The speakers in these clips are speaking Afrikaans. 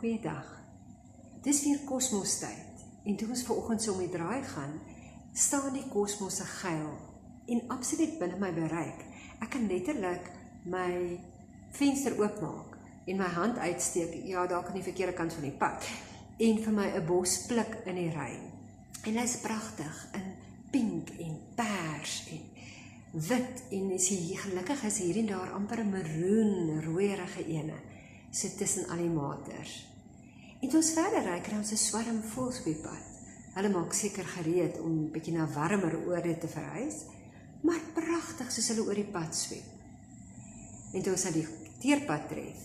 Goeiedag. Dis weer kosmostyd. En toe ons vanoggend so om die draai gaan, staan die kosmos se geil en absoluut binne my bereik. Ek kan letterlik my venster oopmaak en my hand uitsteek, ja, daar aan die verkeerde kant van die pad, en vir my 'n bos pluk in die reën. En hy is pragtig in pink en pers en wit, en as jy gelukkig is hier en daar amper 'n maroon, rooierige ene, so tussen al die maters. En toe ons verder ry, kry ons 'n swarm voëls op die pad. Hulle maak seker gereed om bietjie na warmer oorde te verhuis, maar pragtig soos hulle oor die pad sweep. En toe ons aan die teerpad tref,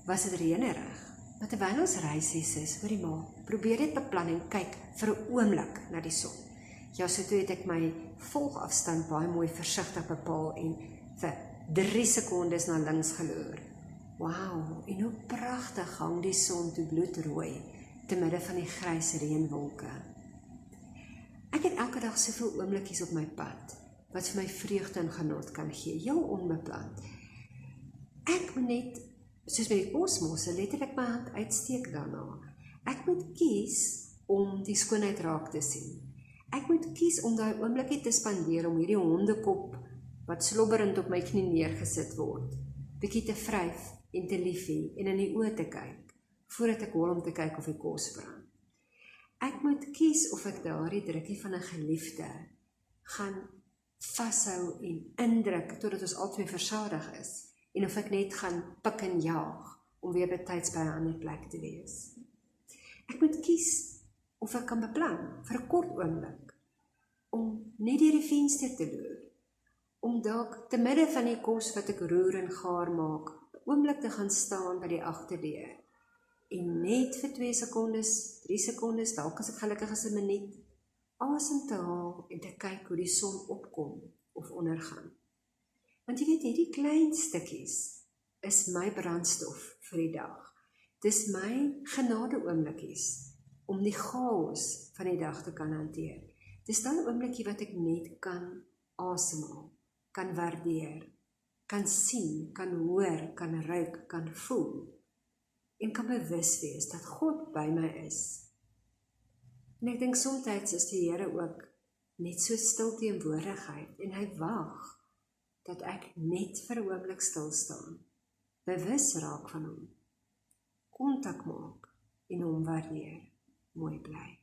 was dit reënerig. Maar terwyl ons ry, sê sis, hoorie ma, probeer dit beplan en kyk vir 'n oomblik na die son. Ja, so toe het ek my volgafstand baie mooi versigtig bepaal en vir 3 sekondes na links geloer. Wow, en hoe pragtig hang die son toe bloedrooi te midde van die grys reënwolke. Ek het elke dag soveel oomblikies op my pad wat vir my vreugde en genot kan gee, heel onbeplan. Ek moet net, soos met die kosmosse, letterlik my hand uitsteek daarna. Ek moet kies om die skoonheid raak te sien. Ek moet kies om daai oomblikie te spandeer om hierdie hondekop wat slobberend op my knie neergesit word, bietjie te vryf en te lief hê en in die oë te kyk, voordat ek hol om te kyk of die kos brand. Ek moet kies of ek daardie drukkie van 'n geliefde gaan vashou en indruk totdat ons albei versadig is, en of ek net gaan pik en jaag om weer betyds by 'n ander plek te wees. Ek moet kies of ek kan beplan vir 'n kort oomblik om net deur die venster te loer, om dalk te midde van die kos wat ek roer en gaar maak, 'n oomblik te gaan staan by die agterdeur en net vir 2 sekondes, 3 sekondes, dalk as ek gelukkig is 'n minuut, asem te haal en te kyk hoe die son opkom of ondergaan. Want jy weet, hierdie klein stukkies is my brandstof vir die dag. Dis my genade oomblikkies om die chaos van die dag te kan hanteer. Dis dan 'n oomblikie wat ek net kan asemhaal, kan waardeer, kan sien, kan hoor, kan ruik, kan voel, en kan bewus wees dat God by my is. En ek dink soms is die Here ook net so stil teenwoordigheid, en hy wag dat ek net vir 'n oomblik stil staan, bewus raak van hom, kontak maak en hom waardeer. Mooi bly.